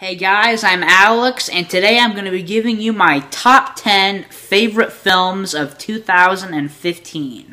Hey guys, I'm Alex, and today I'm going to be giving you my top 10 favorite films of 2015.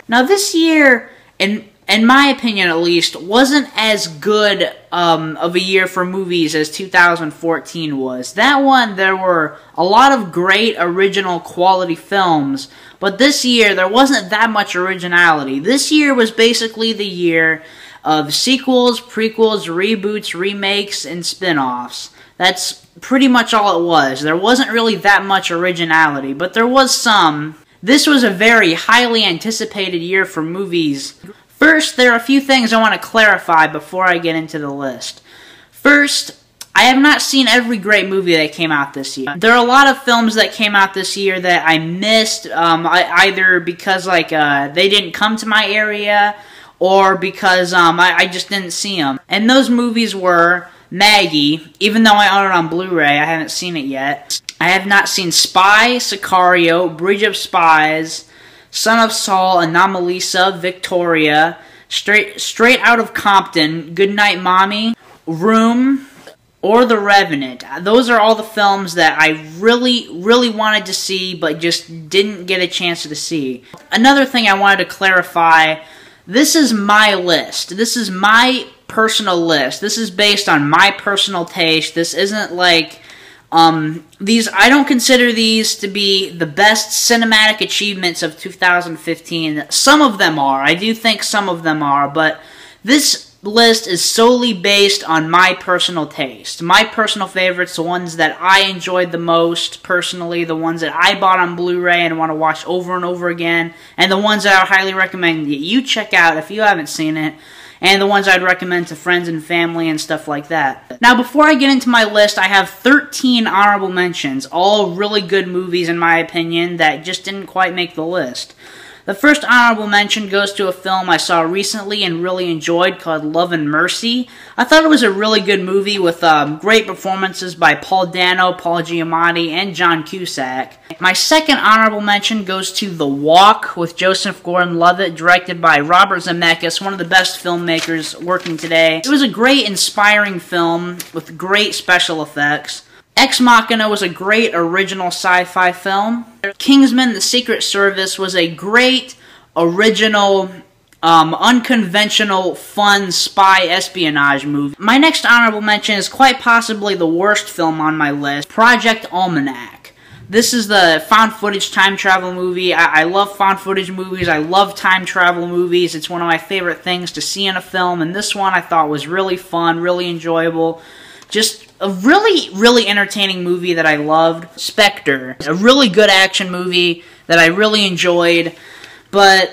Now this year, in my opinion at least, wasn't as good of a year for movies as 2014 was. That one, there were a lot of great original quality films, but this year there wasn't that much originality. This year was basically the year of sequels, prequels, reboots, remakes, and spin-offs. That's pretty much all it was. There wasn't really that much originality, but there was some. This was a very highly anticipated year for movies. First, there are a few things I want to clarify before I get into the list. First, I have not seen every great movie that came out this year. There are a lot of films that came out this year that I missed, either because they didn't come to my area, or because I just didn't see them. And those movies were Maggie, even though I own it on Blu-ray, I haven't seen it yet. I have not seen Spy, Sicario, Bridge of Spies, Son of Saul, Anomalisa, Victoria, Straight Out of Compton, Goodnight Mommy, Room, or The Revenant. Those are all the films that I really wanted to see, but just didn't get a chance to see. Another thing I wanted to clarify: this is my list. This is my personal list. This is based on my personal taste. This isn't like, I don't consider these to be the best cinematic achievements of 2015. Some of them are. I do think some of them are, but this list is solely based on my personal taste. My personal favorites, the ones that I enjoyed the most personally, the ones that I bought on Blu-ray and want to watch over and over again, and the ones that I highly recommend that you check out if you haven't seen it, and the ones I'd recommend to friends and family and stuff like that. Now, before I get into my list, I have 13 honorable mentions, all really good movies in my opinion that just didn't quite make the list. The first honorable mention goes to a film I saw recently and really enjoyed called Love and Mercy. I thought it was a really good movie with great performances by Paul Dano, Paul Giamatti, and John Cusack. My second honorable mention goes to The Walk with Joseph Gordon-Levitt, directed by Robert Zemeckis, one of the best filmmakers working today. It was a great, inspiring film with great special effects. Ex Machina was a great original sci-fi film. Kingsman: The Secret Service was a great, original, unconventional, fun spy espionage movie. My next honorable mention is quite possibly the worst film on my list, Project Almanac. This is the found footage time travel movie. I love found footage movies. I love time travel movies. It's one of my favorite things to see in a film, and this one I thought was really fun, really enjoyable. Just a really entertaining movie that I loved. Spectre, a really good action movie that I really enjoyed, but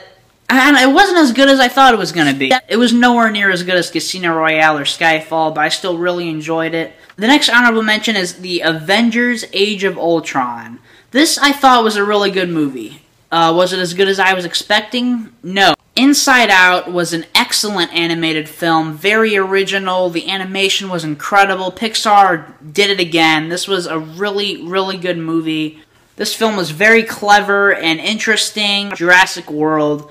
it wasn't as good as I thought it was going to be. It was nowhere near as good as Casino Royale or Skyfall, but I still really enjoyed it. The next honorable mention is The Avengers: Age of Ultron. This I thought was a really good movie. Was it as good as I was expecting? No. Inside Out was an excellent animated film, very original, the animation was incredible, Pixar did it again. This was a really good movie. This film was very clever and interesting. Jurassic World,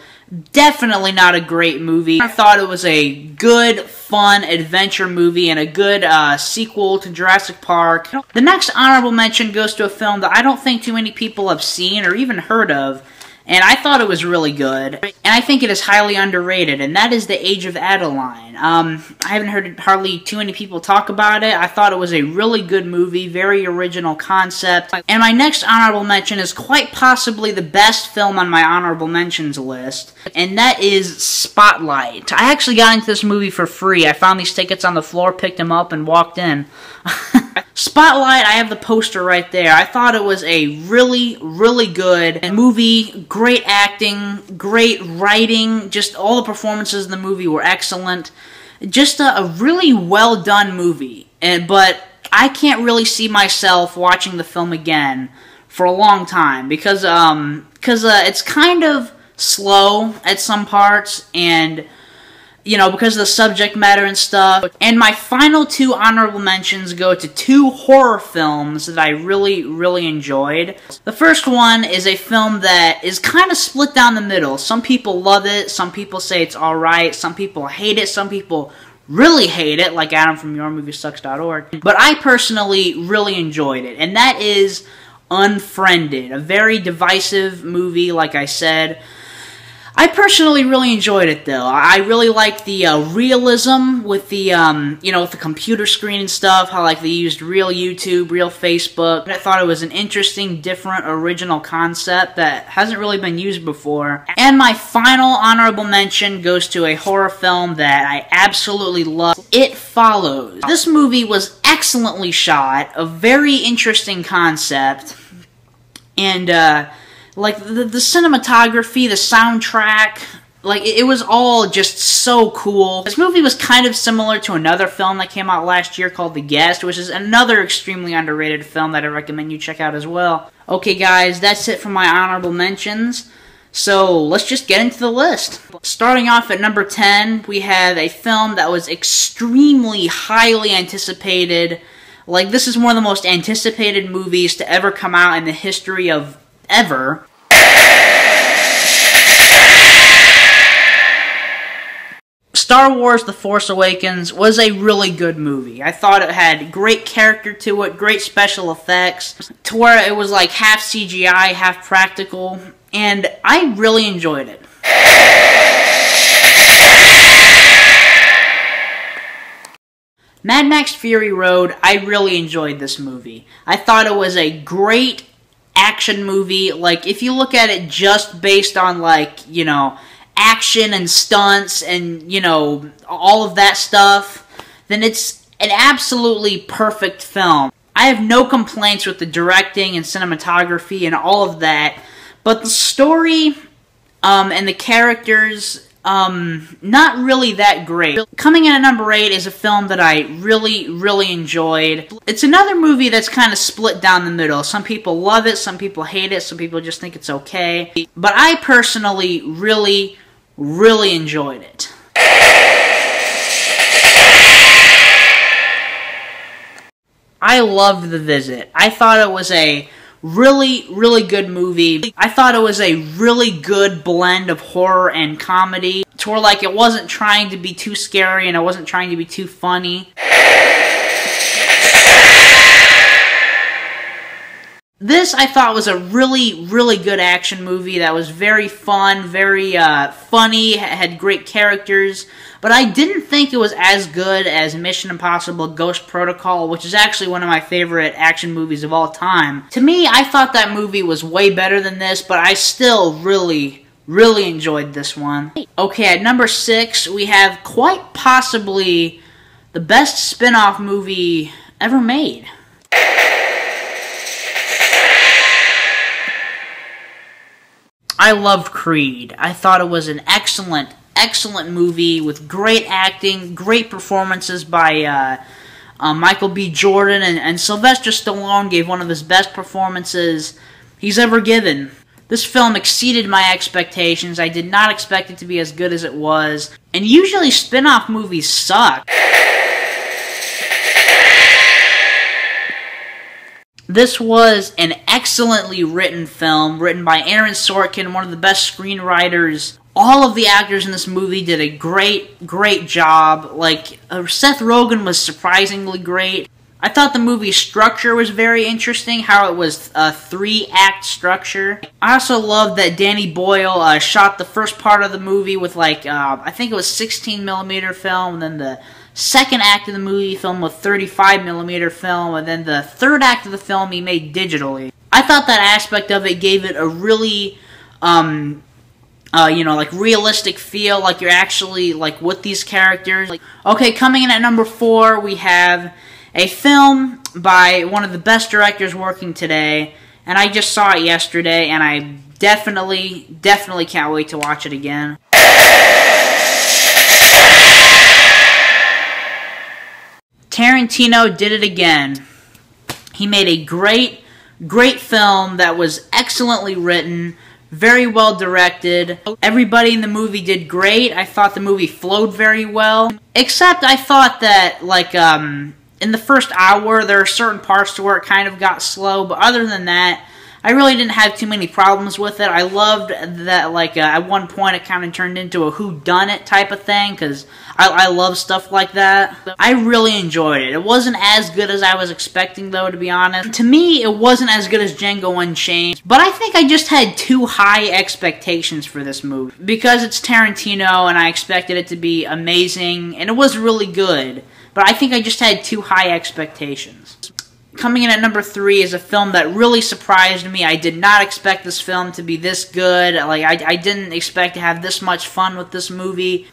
definitely not a great movie. I thought it was a good, fun adventure movie and a good sequel to Jurassic Park. The next honorable mention goes to a film that I don't think too many people have seen or even heard of, and I thought it was really good, and I think it is highly underrated, and that is The Age of Adeline. I haven't heard hardly too many people talk about it. I thought it was a really good movie, very original concept. And my next honorable mention is quite possibly the best film on my honorable mentions list, and that is Spotlight. I actually got into this movie for free. I found these tickets on the floor, picked them up, and walked in. Spotlight, I have the poster right there. I thought it was a really good movie, great acting, great writing, just all the performances in the movie were excellent. Just a really well done movie, but I can't really see myself watching the film again for a long time because it's kind of slow at some parts, and you know, because of the subject matter and stuff. And my final two honorable mentions go to two horror films that I really enjoyed. The first one is a film that is kind of split down the middle. Some people love it, some people say it's alright, some people hate it, some people really hate it, like Adam from YourMovieSucks.org. But I personally really enjoyed it, and that is Unfriended. A very divisive movie, like I said. I personally really enjoyed it, though. I really like the realism with the, with the computer screen and stuff, how, like, they used real YouTube, real Facebook. I thought it was an interesting, different, original concept that hasn't really been used before. And my final honorable mention goes to a horror film that I absolutely love. It Follows. This movie was excellently shot, a very interesting concept, and, like, the cinematography, the soundtrack, like, it was all just so cool. This movie was kind of similar to another film that came out last year called The Guest, which is another extremely underrated film that I recommend you check out as well. Okay, guys, that's it for my honorable mentions. So, let's just get into the list. Starting off at number 10, we have a film that was extremely highly anticipated. Like, this is one of the most anticipated movies to ever come out in the history of ever. Star Wars The Force Awakens was a really good movie. I thought it had great character to it, great special effects, to where it was like half CGI, half practical, and I really enjoyed it. Mad Max Fury Road, I really enjoyed this movie. I thought it was a great action movie. Like, if you look at it just based on, like, action and stunts and, all of that stuff, then it's an absolutely perfect film. I have no complaints with the directing and cinematography and all of that, but the story and the characters, not really that great. Coming in at number 8 is a film that I really, really enjoyed. It's another movie that's kind of split down the middle. Some people love it, some people hate it, some people just think it's okay. But I personally really, really enjoyed it. I loved The Visit. I thought it was a really, really good movie. I thought it was a really good blend of horror and comedy, to where, like, it wasn't trying to be too scary and it wasn't trying to be too funny. This, I thought, was a really, really good action movie that was very fun, very funny, had great characters, but I didn't think it was as good as Mission Impossible Ghost Protocol, which is actually one of my favorite action movies of all time. To me, I thought that movie was way better than this, but I still really, really enjoyed this one. Okay, at number 6, we have quite possibly the best spin-off movie ever made. I loved Creed. I thought it was an excellent, excellent movie with great acting, great performances by Michael B. Jordan, and Sylvester Stallone gave one of his best performances he's ever given. This film exceeded my expectations. I did not expect it to be as good as it was, and usually spin-off movies suck. This was an excellently written film, written by Aaron Sorkin, one of the best screenwriters. All of the actors in this movie did a great, great job. Like, Seth Rogen was surprisingly great. I thought the movie's structure was very interesting, how it was a 3-act structure. I also loved that Danny Boyle shot the first part of the movie with, like, I think it was 16mm film, and then the second act of the movie filmed with 35mm film, and then the third act of the film he made digitally. I thought that aspect of it gave it a really, like, realistic feel, like you're actually, like, with these characters. Okay, coming in at number 4, we have a film by one of the best directors working today, and I just saw it yesterday, and I definitely can't wait to watch it again. Tarantino did it again. He made a great, great film that was excellently written, very well directed. Everybody in the movie did great. I thought the movie flowed very well. Except I thought that, like, in the first hour, there are certain parts to where it kind of got slow, but other than that, I really didn't have too many problems with it. I loved that, like, at one point it kind of turned into a whodunit type of thing, because I love stuff like that. I really enjoyed it. It wasn't as good as I was expecting, though, to be honest. To me, it wasn't as good as Django Unchained, but I think I just had too high expectations for this movie. Because it's Tarantino, and I expected it to be amazing, and it was really good, but I think I just had too high expectations. Coming in at number 3 is a film that really surprised me. I did not expect this film to be this good. Like, I didn't expect to have this much fun with this movie.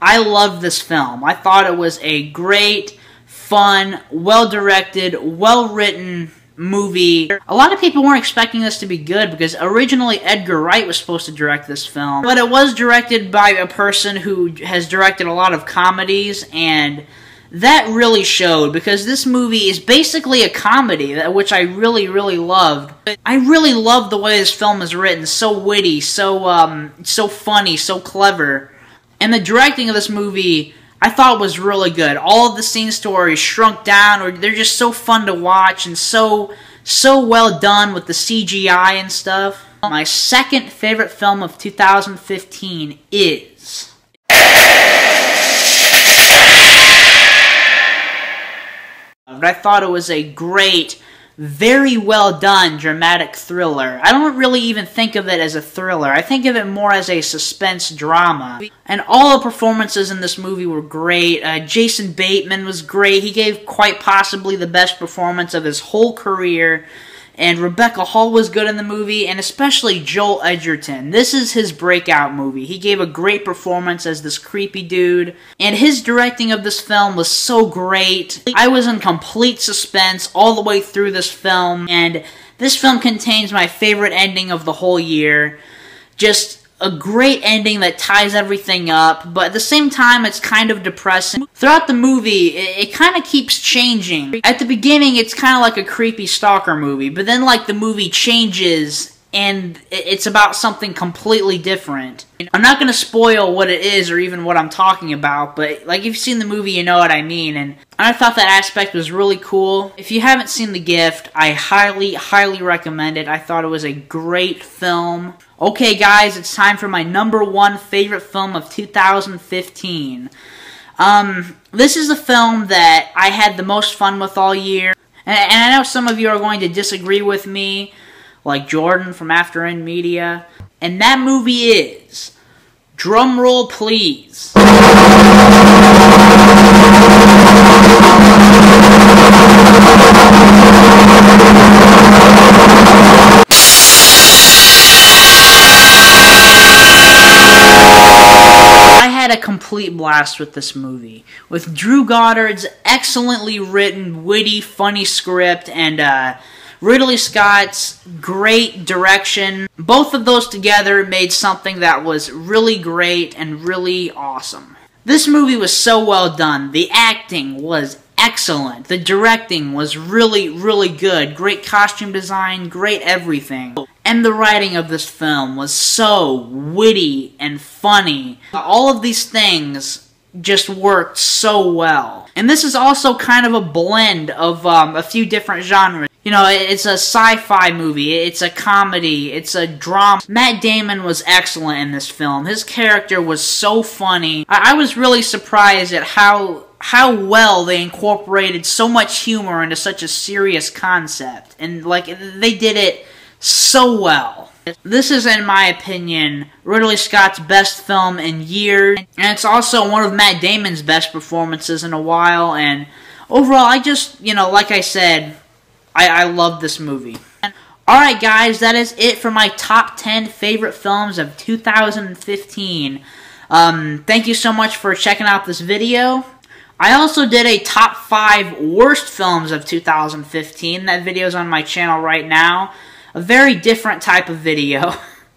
I loved this film. I thought it was a great, fun, well-directed, well-written movie. A lot of people weren't expecting this to be good because originally Edgar Wright was supposed to direct this film, but it was directed by a person who has directed a lot of comedies, and that really showed because this movie is basically a comedy, which I really, really loved. I really loved the way this film is written. So witty, so funny, so clever. And the directing of this movie, I thought was really good. All of the scene stories shrunk down, or they're just so fun to watch and so well done with the CGI and stuff. My second favorite film of 2015 is... I thought it was a great, very well done dramatic thriller. I don't really even think of it as a thriller. I think of it more as a suspense drama. And all the performances in this movie were great. Jason Bateman was great. He gave quite possibly the best performance of his whole career. And Rebecca Hall was good in the movie, and especially Joel Edgerton. This is his breakout movie. He gave a great performance as this creepy dude, and his directing of this film was so great. I was in complete suspense all the way through this film, and this film contains my favorite ending of the whole year. Just a great ending that ties everything up, but at the same time, it's kind of depressing. Throughout the movie, it kind of keeps changing. At the beginning, it's kind of like a creepy stalker movie, but then, like, the movie changes, and it's about something completely different. I'm not going to spoil what it is or even what I'm talking about, but, like, if you've seen the movie, you know what I mean, and I thought that aspect was really cool. If you haven't seen The Gift, I highly, highly recommend it. I thought it was a great film. Okay, guys, it's time for my number 1 favorite film of 2015. This is the film that I had the most fun with all year. And I know some of you are going to disagree with me, like Jordan from After End Media. And that movie is... Drum roll, please. A complete blast with this movie. With Drew Goddard's excellently written, witty, funny script and Ridley Scott's great direction. Both of those together made something that was really great and really awesome. This movie was so well done. The acting was excellent. The directing was really, really good. Great costume design, great everything. And the writing of this film was so witty and funny. All of these things just worked so well. And this is also kind of a blend of a few different genres. You know, it's a sci-fi movie, it's a comedy, it's a drama. Matt Damon was excellent in this film. His character was so funny. I was really surprised at how well they incorporated so much humor into such a serious concept. And, like, they did it so well. This is, in my opinion, Ridley Scott's best film in years, and it's also one of Matt Damon's best performances in a while, and overall, I just, you know, like I said, I love this movie. Alright guys, that is it for my top 10 favorite films of 2015. Thank you so much for checking out this video. I also did a top 5 worst films of 2015. That video is on my channel right now. A very different type of video.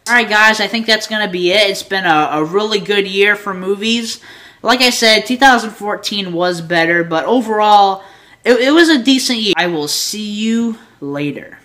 Alright guys, I think that's going to be it. It's been a really good year for movies. Like I said, 2014 was better, but overall, it was a decent year. I will see you later.